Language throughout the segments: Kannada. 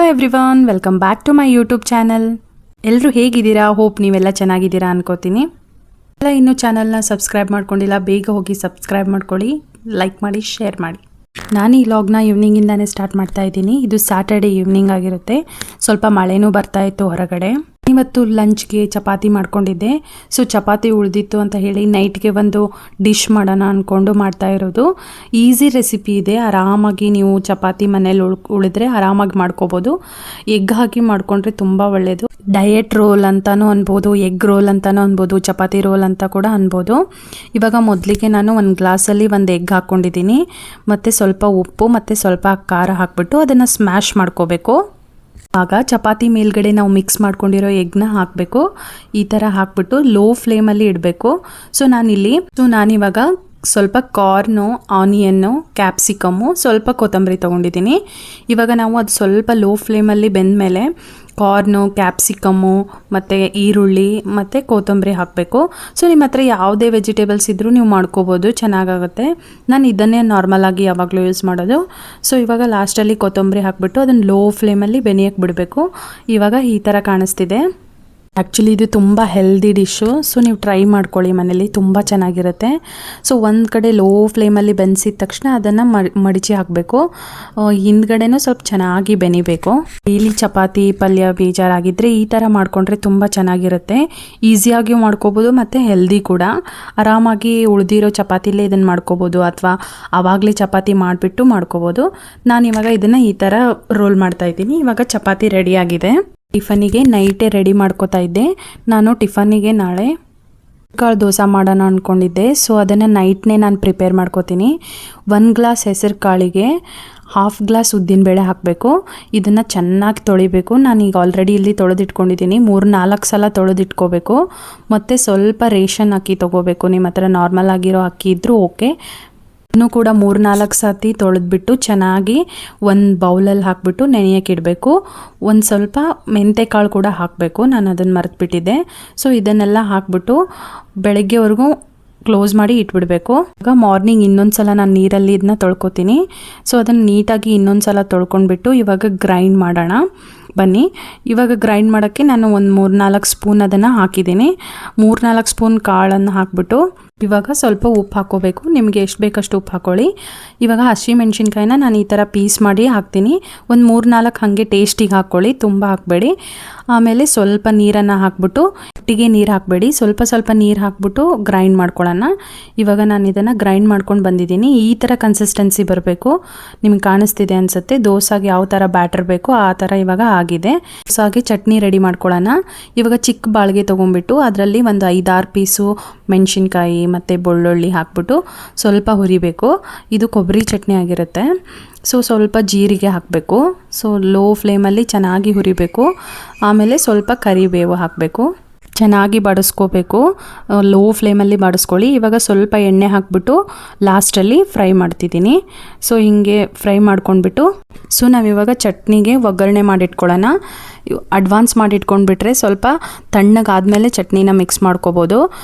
Everyone, welcome back to my YouTube channel. ಎಲ್ಲರೂ ಹೇಗಿದ್ದೀರಾ? ಹೋಪ್ ನೀವೆಲ್ಲ ಚೆನ್ನಾಗಿದ್ದೀರಾ ಅನ್ಕೋತೀನಿ. ಎಲ್ಲ ಇನ್ನೂ ಚಾನಲ್ನ ಸಬ್ಸ್ಕ್ರೈಬ್ ಮಾಡ್ಕೊಂಡಿಲ್ಲ, ಬೇಗ ಹೋಗಿ ಸಬ್ಸ್ಕ್ರೈಬ್ ಮಾಡ್ಕೊಳ್ಳಿ, ಲೈಕ್ ಮಾಡಿ, ಶೇರ್ ಮಾಡಿ. ನಾನು ಈ ಲಾಗ್ನ ಈವ್ನಿಂಗಿಂದಾನೇ ಸ್ಟಾರ್ಟ್ ಮಾಡ್ತಾ ಇದ್ದೀನಿ. ಇದು ಸ್ಯಾಟರ್ಡೇ ಈವ್ನಿಂಗ್ ಆಗಿರುತ್ತೆ. ಸ್ವಲ್ಪ ಮಳೆನೂ ಬರ್ತಾ ಇತ್ತು ಹೊರಗಡೆ. ಇವತ್ತು ಲಂಚ್ಗೆ ಚಪಾತಿ ಮಾಡ್ಕೊಂಡಿದ್ದೆ. ಸೊ ಚಪಾತಿ ಉಳಿದಿತ್ತು ಅಂತ ಹೇಳಿ ನೈಟ್ಗೆ ಒಂದು ಡಿಶ್ ಮಾಡೋಣ ಅಂದ್ಕೊಂಡು ಮಾಡ್ತಾ ಇರೋದು. ಈಸಿ ರೆಸಿಪಿ ಇದೆ. ಆರಾಮಾಗಿ ನೀವು ಚಪಾತಿ ಮನೇಲಿ ಉಳಿದ್ರೆ ಆರಾಮಾಗಿ ಮಾಡ್ಕೋಬೋದು. ಎಗ್ ಹಾಕಿ ಮಾಡ್ಕೊಂಡ್ರೆ ತುಂಬ ಒಳ್ಳೆಯದು. ಡಯೆಟ್ ರೋಲ್ ಅಂತಲೂ ಅನ್ಬೋದು, ಎಗ್ ರೋಲ್ ಅಂತಲೂ ಅನ್ಬೋದು, ಚಪಾತಿ ರೋಲ್ ಅಂತ ಕೂಡ ಅನ್ಬೋದು. ಇವಾಗ ಮೊದಲಿಗೆ ನಾನು ಒಂದು ಗ್ಲಾಸಲ್ಲಿ ಒಂದು ಎಗ್ ಹಾಕ್ಕೊಂಡಿದ್ದೀನಿ. ಮತ್ತು ಸ್ವಲ್ಪ ಉಪ್ಪು ಮತ್ತು ಸ್ವಲ್ಪ ಖಾರ ಹಾಕ್ಬಿಟ್ಟು ಅದನ್ನು ಸ್ಮ್ಯಾಶ್ ಮಾಡ್ಕೋಬೇಕು. ಆಗ ಚಪಾತಿ ಮೇಲ್ಗಡೆ ನಾವು ಮಿಕ್ಸ್ ಮಾಡ್ಕೊಂಡಿರೋ ಎಗ್ನ ಹಾಕಬೇಕು. ಈ ಥರ ಹಾಕ್ಬಿಟ್ಟು ಲೋ ಫ್ಲೇಮಲ್ಲಿ ಇಡಬೇಕು. ಸೊ ನಾನಿವಾಗ ಸ್ವಲ್ಪ ಕಾರ್ನು, ಆನಿಯನ್ನು, ಕ್ಯಾಪ್ಸಿಕಮ್ಮು, ಸ್ವಲ್ಪ ಕೊತ್ತಂಬರಿ ತೊಗೊಂಡಿದ್ದೀನಿ. ಇವಾಗ ನಾವು ಅದು ಸ್ವಲ್ಪ ಲೋ ಫ್ಲೇಮಲ್ಲಿ ಬೆಂದಮೇಲೆ ಕಾರ್ನು, ಕ್ಯಾಪ್ಸಿಕಮ್ಮು ಮತ್ತು ಈರುಳ್ಳಿ ಮತ್ತು ಕೊತ್ತಂಬರಿ ಹಾಕಬೇಕು. ಸೊ ನಿಮ್ಮ ಹತ್ರ ಯಾವುದೇ ವೆಜಿಟೇಬಲ್ಸ್ ಇದ್ದರೂ ನೀವು ಮಾಡ್ಕೋಬೋದು, ಚೆನ್ನಾಗಾಗುತ್ತೆ. ನಾನು ಇದನ್ನೇ ನಾರ್ಮಲಾಗಿ ಯಾವಾಗಲೂ ಯೂಸ್ ಮಾಡೋದು. ಸೊ ಇವಾಗ ಲಾಸ್ಟಲ್ಲಿ ಕೊತ್ತಂಬರಿ ಹಾಕಿಬಿಟ್ಟು ಅದನ್ನು ಲೋ ಫ್ಲೇಮಲ್ಲಿ ಬೆನೆಯಕ್ಕೆ ಬಿಡಬೇಕು. ಇವಾಗ ಈ ಥರ ಕಾಣಿಸ್ತಿದೆ. ಆ್ಯಕ್ಚುಲಿ ಇದು ತುಂಬ ಹೆಲ್ದಿ ಡಿಶ್ಶು. ಸೊ ನೀವು ಟ್ರೈ ಮಾಡ್ಕೊಳ್ಳಿ ಮನೇಲಿ, ತುಂಬ ಚೆನ್ನಾಗಿರುತ್ತೆ. ಸೊ ಒಂದು ಕಡೆ ಲೋ ಫ್ಲೇಮಲ್ಲಿ ಬೆನ್ಸಿದ ತಕ್ಷಣ ಅದನ್ನು ಮಡಿಚಿ ಹಾಕಬೇಕು. ಹಿಂದ್ಗಡೆನೂ ಸ್ವಲ್ಪ ಚೆನ್ನಾಗಿ ಬೆನಿಬೇಕು. ಡೈಲಿ ಚಪಾತಿ ಪಲ್ಯ ಬೇಜಾರಾಗಿದ್ದರೆ ಈ ಥರ ಮಾಡಿಕೊಂಡ್ರೆ ತುಂಬ ಚೆನ್ನಾಗಿರುತ್ತೆ. ಈಸಿಯಾಗಿಯೂ ಮಾಡ್ಕೋಬೋದು ಮತ್ತು ಹೆಲ್ದಿ ಕೂಡ. ಆರಾಮಾಗಿ ಉಳಿದಿರೋ ಚಪಾತಿಲೇ ಇದನ್ನು ಮಾಡ್ಕೋಬೋದು, ಅಥವಾ ಆವಾಗಲೇ ಚಪಾತಿ ಮಾಡಿಬಿಟ್ಟು ಮಾಡ್ಕೋಬೋದು. ನಾನಿವಾಗ ಇದನ್ನು ಈ ಥರ ರೋಲ್ ಮಾಡ್ತಾಯಿದ್ದೀನಿ. ಇವಾಗ ಚಪಾತಿ ರೆಡಿಯಾಗಿದೆ. ಟಿಫನಿಗೆ ನೈಟೇ ರೆಡಿ ಮಾಡ್ಕೋತಾ ಇದ್ದೆ. ನಾನು ಟಿಫನಿಗೆ ನಾಳೆ ಕಾಳು ದೋಸೆ ಮಾಡೋಣ ಅಂದ್ಕೊಂಡಿದ್ದೆ. ಸೊ ಅದನ್ನು ನೈಟ್ನೇ ನಾನು ಪ್ರಿಪೇರ್ ಮಾಡ್ಕೋತೀನಿ. 1 ಗ್ಲಾಸ್ ಹೆಸರು ಕಾಳಿಗೆ 1/2 ಗ್ಲಾಸ್ ಉದ್ದಿನಬೇಳೆ ಹಾಕಬೇಕು. ಇದನ್ನು ಚೆನ್ನಾಗಿ ತೊಳಿಬೇಕು. ನಾನೀಗ ಆಲ್ರೆಡಿ ಇಲ್ಲಿ ತೊಳೆದಿಟ್ಕೊಂಡಿದ್ದೀನಿ. 3-4 ಸಲ ತೊಳೆದಿಟ್ಕೋಬೇಕು. ಮತ್ತು ಸ್ವಲ್ಪ ರೇಷನ್ ಅಕ್ಕಿ ತೊಗೋಬೇಕು. ನಿಮ್ಮ ಹತ್ರ ನಾರ್ಮಲ್ ಆಗಿರೋ ಅಕ್ಕಿ ಇದ್ದರೂ ಓಕೆ. ಇನ್ನೂ ಕೂಡ 3-4 ಸತಿ ತೊಳೆದ್ಬಿಟ್ಟು ಚೆನ್ನಾಗಿ ಒಂದು ಬೌಲಲ್ಲಿ ಹಾಕಿಬಿಟ್ಟು ನೆನೆಯೋಕೆ ಇಡಬೇಕು. ಒಂದು ಸ್ವಲ್ಪ ಮೆಂತೆಕಾಳು ಕೂಡ ಹಾಕಬೇಕು. ನಾನು ಅದನ್ನು ಮರೆತುಬಿಟ್ಟಿದ್ದೆ. ಸೊ ಇದನ್ನೆಲ್ಲ ಹಾಕ್ಬಿಟ್ಟು ಬೆಳಗ್ಗೆವರೆಗೂ ಕ್ಲೋಸ್ ಮಾಡಿ ಇಟ್ಬಿಡಬೇಕು. ಈಗ ಮಾರ್ನಿಂಗ್ ಇನ್ನೊಂದು ಸಲ ನಾನು ನೀರಲ್ಲಿ ಇದನ್ನ ತೊಳ್ಕೊತೀನಿ. ಸೊ ಅದನ್ನು ನೀಟಾಗಿ ಇನ್ನೊಂದು ಸಲ ತೊಳ್ಕೊಂಡ್ಬಿಟ್ಟು ಇವಾಗ ಗ್ರೈಂಡ್ ಮಾಡೋಣ ಬನ್ನಿ. ಇವಾಗ ಗ್ರೈಂಡ್ ಮಾಡೋಕ್ಕೆ ನಾನು ಒಂದು 3-4 ಸ್ಪೂನ್ ಅದನ್ನು ಹಾಕಿದ್ದೀನಿ. 3-4 ಸ್ಪೂನ್ ಕಾಳನ್ನು ಹಾಕ್ಬಿಟ್ಟು ಇವಾಗ ಸ್ವಲ್ಪ ಉಪ್ಪು ಹಾಕ್ಕೋಬೇಕು. ನಿಮಗೆ ಎಷ್ಟು ಬೇಕಷ್ಟು ಉಪ್ಪು ಹಾಕ್ಕೊಳ್ಳಿ. ಇವಾಗ ಹಸಿಮೆಣ್ಸಿನ್ಕಾಯಿನ ನಾನು ಈ ಥರ ಪೀಸ್ ಮಾಡಿ ಹಾಕ್ತೀನಿ. ಒಂದು 3-4 ಹಾಗೆ ಟೇಸ್ಟಿಗೆ ಹಾಕ್ಕೊಳ್ಳಿ, ತುಂಬ ಹಾಕಬೇಡಿ. ಆಮೇಲೆ ಸ್ವಲ್ಪ ನೀರನ್ನು ಹಾಕ್ಬಿಟ್ಟು, ಒಟ್ಟಿಗೆ ನೀರು ಹಾಕಬೇಡಿ, ಸ್ವಲ್ಪ ನೀರು ಹಾಕ್ಬಿಟ್ಟು ಗ್ರೈಂಡ್ ಮಾಡ್ಕೊಳ್ಳೋಣ. ಇವಾಗ ನಾನು ಇದನ್ನು ಗ್ರೈಂಡ್ ಮಾಡ್ಕೊಂಡು ಬಂದಿದ್ದೀನಿ. ಈ ಥರ ಕನ್ಸಿಸ್ಟೆನ್ಸಿ ಬರಬೇಕು. ನಿಮ್ಗೆ ಕಾಣಿಸ್ತಿದೆ ಅನಿಸುತ್ತೆ. ದೋಸೆಗೆ ಯಾವ ಥರ ಬ್ಯಾಟರ್ ಬೇಕೋ ಆ ಥರ ಇವಾಗ ಆಗಿದೆ. ದೋಸೆಗೆ ಚಟ್ನಿ ರೆಡಿ ಮಾಡ್ಕೊಳ್ಳೋಣ. ಇವಾಗ ಚಿಕ್ಕ ಬಾಳಿಗೆ ತೊಗೊಂಡ್ಬಿಟ್ಟು ಅದರಲ್ಲಿ ಒಂದು 5-6 ಪೀಸು ಮೆಣಸಿನ್ಕಾಯಿ ಮತ್ತು ಬೆಳ್ಳುಳ್ಳಿ ಹಾಕ್ಬಿಟ್ಟು ಸ್ವಲ್ಪ ಹುರಿಬೇಕು. ಇದು ಕೊಬ್ಬರಿ ಚಟ್ನಿ ಆಗಿರುತ್ತೆ. ಸೊ ಸ್ವಲ್ಪ ಜೀರಿಗೆ ಹಾಕಬೇಕು. ಸೊ ಲೋ ಫ್ಲೇಮಲ್ಲಿ ಚೆನ್ನಾಗಿ ಹುರಿಬೇಕು. ಆಮೇಲೆ ಸ್ವಲ್ಪ ಕರಿಬೇವು ಹಾಕಬೇಕು. ಚೆನ್ನಾಗಿ ಬಡಿಸ್ಕೋಬೇಕು. ಲೋ ಫ್ಲೇಮಲ್ಲಿ ಬಡಿಸ್ಕೊಳ್ಳಿ. ಇವಾಗ ಸ್ವಲ್ಪ ಎಣ್ಣೆ ಹಾಕ್ಬಿಟ್ಟು ಲಾಸ್ಟಲ್ಲಿ ಫ್ರೈ ಮಾಡ್ತಿದ್ದೀನಿ. ಸೊ ಹಿಂಗೆ ಫ್ರೈ ಮಾಡ್ಕೊಂಡ್ಬಿಟ್ಟು ಸೊ ನಾವಿವಾಗ ಚಟ್ನಿಗೆ ಒಗ್ಗರಣೆ ಮಾಡಿಟ್ಕೊಳ್ಳೋಣ. ಅಡ್ವಾನ್ಸ್ ಮಾಡಿಟ್ಕೊಂಡ್ಬಿಟ್ರೆ ಸ್ವಲ್ಪ ತಣ್ಣಗಾದ್ಮೇಲೆ ಚಟ್ನಿನ ಮಿಕ್ಸ್ ಮಾಡ್ಕೋಬೋದು.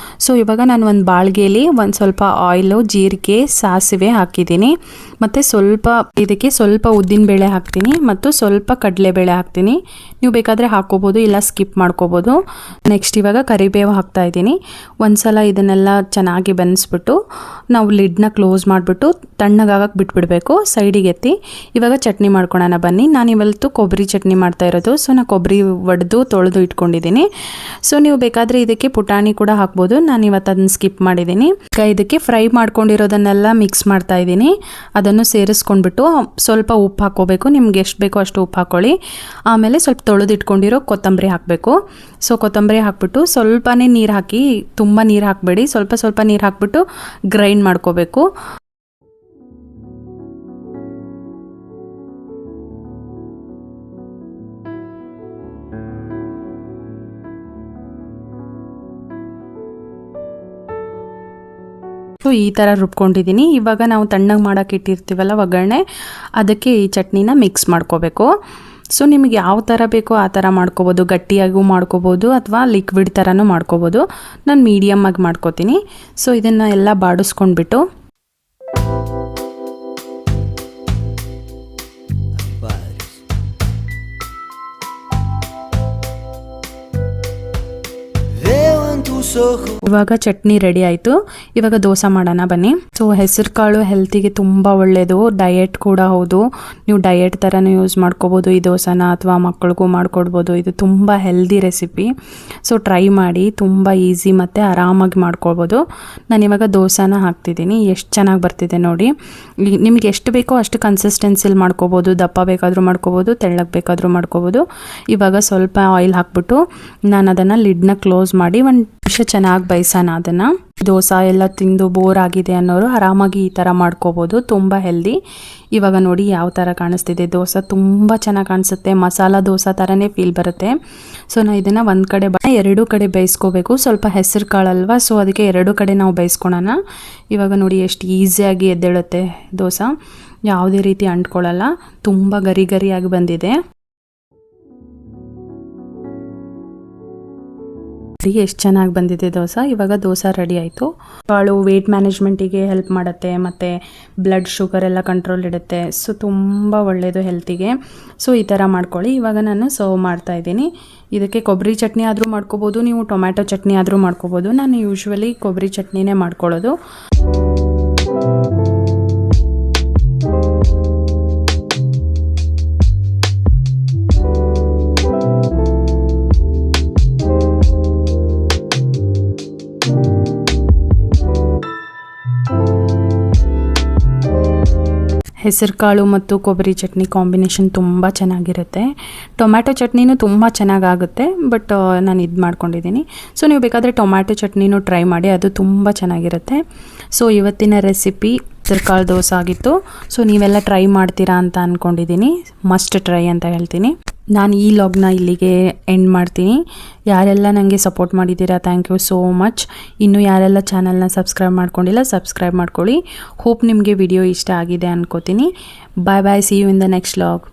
ಸೊ ಇವಾಗ ನಾನು ಒಂದು ಬಾಳ್ಗೆಯಲ್ಲಿ ಒಂದು ಸ್ವಲ್ಪ ಆಯಿಲು, ಜೀರಿಗೆ, ಸಾಸಿವೆ ಹಾಕಿದ್ದೀನಿ. ಮತ್ತು ಇದಕ್ಕೆ ಸ್ವಲ್ಪ ಉದ್ದಿನಬೇಳೆ ಹಾಕ್ತೀನಿ ಮತ್ತು ಸ್ವಲ್ಪ ಕಡಲೆಬೇಳೆ ಹಾಕ್ತೀನಿ. ನೀವು ಬೇಕಾದರೆ ಹಾಕ್ಕೋಬೋದು, ಇಲ್ಲ ಸ್ಕಿಪ್ ಮಾಡ್ಕೋಬೋದು. ನೆಕ್ಸ್ಟ್ ಇವಾಗ ಕರಿಬೇವು ಹಾಕ್ತಾ ಇದ್ದೀನಿ. ಒಂದು ಸಲ ಇದನ್ನೆಲ್ಲ ಚೆನ್ನಾಗಿ ಬೆನ್ನಿಸ್ಬಿಟ್ಟು ನಾವು ಲಿಡ್ನ ಕ್ಲೋಸ್ ಮಾಡಿಬಿಟ್ಟು ತಣ್ಣಗಾಗಕ್ಕೆ ಬಿಟ್ಬಿಡಬೇಕು. ಸೈಡಿಗೆ ಎತ್ತಿ ಇವಾಗ ಚಟ್ನಿ ಮಾಡ್ಕೊಳ್ಳೋಣ ಬನ್ನಿ. ನಾನಿವತ್ತು ಕೊಬ್ಬರಿ ಚಟ್ನಿ ಮಾಡ್ತಾ ಇರೋದು. ಸೊ ನಾನು ಕೊಬ್ಬರಿ ಒಡೆದು ತೊಳೆದು ಇಟ್ಕೊಂಡಿದ್ದೀನಿ. ಸೊ ನೀವು ಬೇಕಾದರೆ ಇದಕ್ಕೆ ಪುಟಾಣಿ ಕೂಡ ಹಾಕ್ಬೋದು. ನಾನು ಇವತ್ತು ಅದನ್ನು ಸ್ಕಿಪ್ ಮಾಡಿದ್ದೀನಿ. ಈಗ ಇದಕ್ಕೆ ಫ್ರೈ ಮಾಡ್ಕೊಂಡಿರೋದನ್ನೆಲ್ಲ ಮಿಕ್ಸ್ ಮಾಡ್ತಾ ಇದ್ದೀನಿ. ಅದನ್ನು ಸೇರಿಸ್ಕೊಂಡ್ಬಿಟ್ಟು ಸ್ವಲ್ಪ ಉಪ್ಪು ಹಾಕ್ಕೋಬೇಕು. ನಿಮ್ಗೆ ಎಷ್ಟು ಬೇಕೋ ಅಷ್ಟು ಉಪ್ಪು ಹಾಕ್ಕೊಳ್ಳಿ. ಆಮೇಲೆ ಸ್ವಲ್ಪ ತೊಳೆದಿಟ್ಕೊಂಡಿರೋ ಕೊತ್ತಂಬರಿ ಹಾಕಬೇಕು. ಸೊ ಕೊತ್ತಂಬರಿ ಹಾಕ್ಬಿಟ್ಟು ಸ್ವಲ್ಪನೇ ನೀರು ಹಾಕಿ, ತುಂಬ ನೀರು ಹಾಕಬೇಡಿ, ಸ್ವಲ್ಪ ನೀರು ಹಾಕ್ಬಿಟ್ಟು ಗ್ರೈಂಡ್ ಮಾಡ್ಕೋಬೇಕು. ಸೊ ಈ ಥರ ರುಬ್ಕೊಂಡಿದ್ದೀನಿ. ಇವಾಗ ನಾವು ತಣ್ಣಗೆ ಮಾಡೋಕೆ ಇಟ್ಟಿರ್ತೀವಲ್ಲ ಒಗ್ಗರಣೆ, ಅದಕ್ಕೆ ಈ ಚಟ್ನಿನ ಮಿಕ್ಸ್ ಮಾಡ್ಕೋಬೇಕು. ಸೊ ನಿಮಗೆ ಯಾವ ಥರ ಬೇಕೋ ಆ ಥರ ಮಾಡ್ಕೋಬೋದು. ಗಟ್ಟಿಯಾಗೂ ಮಾಡ್ಕೋಬೋದು ಅಥವಾ ಲಿಕ್ವಿಡ್ ಥರನೂ ಮಾಡ್ಕೋಬೋದು. ನಾನು ಮೀಡಿಯಮ್ ಆಗಿ ಮಾಡ್ಕೋತೀನಿ. ಸೊ ಇದನ್ನು ಎಲ್ಲ ಬಾಡಿಸ್ಕೊಂಡ್ಬಿಟ್ಟು ಇವಾಗ ಚಟ್ನಿ ರೆಡಿ ಆಯಿತು. ಇವಾಗ ದೋಸೆ ಮಾಡೋಣ ಬನ್ನಿ. ಸೊ ಹೆಸರು ಕಾಳು ಹೆಲ್ತಿಗೆ ತುಂಬ ಒಳ್ಳೆಯದು, ಡಯೆಟ್ ಕೂಡ ಹೌದು. ನೀವು ಡಯೆಟ್ ಥರನೂ ಯೂಸ್ ಮಾಡ್ಕೋಬೋದು ಈ ದೋಸೆನ, ಅಥವಾ ಮಕ್ಕಳಿಗೂ ಮಾಡಿಕೊಡ್ಬೋದು. ಇದು ತುಂಬ ಹೆಲ್ದಿ ರೆಸಿಪಿ. ಸೊ ಟ್ರೈ ಮಾಡಿ, ತುಂಬ ಈಸಿ ಮತ್ತು ಆರಾಮಾಗಿ ಮಾಡ್ಕೊಳ್ಬೋದು. ನಾನಿವಾಗ ದೋಸೆನ ಹಾಕ್ತಿದ್ದೀನಿ. ಎಷ್ಟು ಚೆನ್ನಾಗಿ ಬರ್ತಿದೆ ನೋಡಿ. ನಿಮ್ಗೆ ಎಷ್ಟು ಬೇಕೋ ಅಷ್ಟು ಕನ್ಸಿಸ್ಟೆನ್ಸಿಲಿ ಮಾಡ್ಕೋಬೋದು. ದಪ್ಪ ಬೇಕಾದರೂ ಮಾಡ್ಕೋಬೋದು, ತೆಳ್ಳಗೆ ಬೇಕಾದರೂ ಮಾಡ್ಕೋಬೋದು. ಇವಾಗ ಸ್ವಲ್ಪ ಆಯಿಲ್ ಹಾಕ್ಬಿಟ್ಟು ನಾನು ಅದನ್ನು ಲಿಡ್ನ ಕ್ಲೋಸ್ ಮಾಡಿ ಒಂದು ನಿಮಿಷ ಚೆನ್ನಾಗಿ ಬೇಯಿಸೋಣ. ಅದನ್ನು ದೋಸೆ ಎಲ್ಲ ತಿಂದು ಬೋರ್ ಆಗಿದೆ ಅನ್ನೋರು ಆರಾಮಾಗಿ ಈ ಥರ ಮಾಡ್ಕೋಬೋದು. ತುಂಬ ಹೆಲ್ದಿ. ಇವಾಗ ನೋಡಿ ಯಾವ ಥರ ಕಾಣಿಸ್ತಿದೆ ದೋಸೆ, ತುಂಬ ಚೆನ್ನಾಗಿ ಕಾಣಿಸುತ್ತೆ. ಮಸಾಲ ದೋಸೆ ಥರನೇ ಫೀಲ್ ಬರುತ್ತೆ. ಸೊ ನಾನು ಇದನ್ನು ಒಂದು ಕಡೆ ಎರಡೂ ಕಡೆ ಬೇಯಿಸ್ಕೋಬೇಕು. ಸ್ವಲ್ಪ ಹೆಸರು ಕಾಳಲ್ವ, ಸೊ ಅದಕ್ಕೆ ಎರಡೂ ಕಡೆ ನಾವು ಬೇಯಿಸ್ಕೊಳೋಣ. ಇವಾಗ ನೋಡಿ ಎಷ್ಟು ಈಸಿಯಾಗಿ ಎದ್ದೇಳುತ್ತೆ ದೋಸೆ, ಯಾವುದೇ ರೀತಿ ಅಂಟ್ಕೊಳ್ಳಲ್ಲ. ತುಂಬ ಗರಿ ಗರಿಯಾಗಿ ಬಂದಿದೆ. ಎಷ್ಟು ಚೆನ್ನಾಗಿ ಬಂದಿದೆ ದೋಸೆ. ಇವಾಗ ದೋಸೆ ರೆಡಿ ಆಯಿತು. ಕಾಳು ವೆಯ್ಟ್ ಮ್ಯಾನೇಜ್ಮೆಂಟಿಗೆ ಹೆಲ್ಪ್ ಮಾಡುತ್ತೆ, ಮತ್ತು ಬ್ಲಡ್ ಶುಗರ್ ಎಲ್ಲ ಕಂಟ್ರೋಲ್ ಇಡುತ್ತೆ. ಸೊ ತುಂಬ ಒಳ್ಳೆಯದು ಹೆಲ್ತಿಗೆ. ಸೊ ಈ ಥರ ಮಾಡ್ಕೊಳ್ಳಿ. ಇವಾಗ ನಾನು ಸರ್ವ್ ಮಾಡ್ತಾ ಇದ್ದೀನಿ. ಇದಕ್ಕೆ ಕೊಬ್ಬರಿ ಚಟ್ನಿ ಆದರೂ ಮಾಡ್ಕೋಬೋದು, ನೀವು ಟೊಮ್ಯಾಟೊ ಚಟ್ನಿ ಆದರೂ ಮಾಡ್ಕೋಬೋದು. ನಾನು ಯೂಶ್ವಲಿ ಕೊಬ್ಬರಿ ಚಟ್ನಿನೇ ಮಾಡ್ಕೊಳ್ಳೋದು. ಹೆಸರು ಕಾಳು ಮತ್ತು ಕೊಬ್ಬರಿ ಚಟ್ನಿ ಕಾಂಬಿನೇಷನ್ ತುಂಬ ಚೆನ್ನಾಗಿರುತ್ತೆ. ಟೊಮ್ಯಾಟೊ ಚಟ್ನಿನೂ ತುಂಬ ಚೆನ್ನಾಗಾಗುತ್ತೆ, ಬಟ್ ನಾನು ಇದು ಮಾಡ್ಕೊಂಡಿದ್ದೀನಿ. ಸೊ ನೀವು ಬೇಕಾದರೆ ಟೊಮ್ಯಾಟೊ ಚಟ್ನಿನೂ ಟ್ರೈ ಮಾಡಿ, ಅದು ತುಂಬ ಚೆನ್ನಾಗಿರುತ್ತೆ. ಸೊ ಇವತ್ತಿನ ರೆಸಿಪಿ ಹೆಸರು ಕಾಳು ದೋಸೆ ಆಗಿತ್ತು. ಸೊ ನೀವೆಲ್ಲ ಟ್ರೈ ಮಾಡ್ತೀರಾ ಅಂತ ಅಂದ್ಕೊಂಡಿದ್ದೀನಿ. ಮಸ್ಟ್ ಟ್ರೈ ಅಂತ ಹೇಳ್ತೀನಿ. ನಾನು ಈ ಲಾಗ್ನ ಇಲ್ಲಿಗೆ ಎಂಡ್ ಮಾಡ್ತೀನಿ. ಯಾರೆಲ್ಲ ನನಗೆ ಸಪೋರ್ಟ್ ಮಾಡಿದ್ದೀರಾ, ಥ್ಯಾಂಕ್ ಯು ಸೋ ಮಚ್. ಇನ್ನು ಯಾರೆಲ್ಲ ಚಾನಲ್ನ ಸಬ್ಸ್ಕ್ರೈಬ್ ಮಾಡ್ಕೊಂಡಿಲ್ಲ, ಸಬ್ಸ್ಕ್ರೈಬ್ ಮಾಡ್ಕೊಳ್ಳಿ. ಹೋಪ್ ನಿಮಗೆ ವಿಡಿಯೋ ಇಷ್ಟ ಆಗಿದೆ ಅನ್ಕೋತೀನಿ. Bye bye, see you in the next log.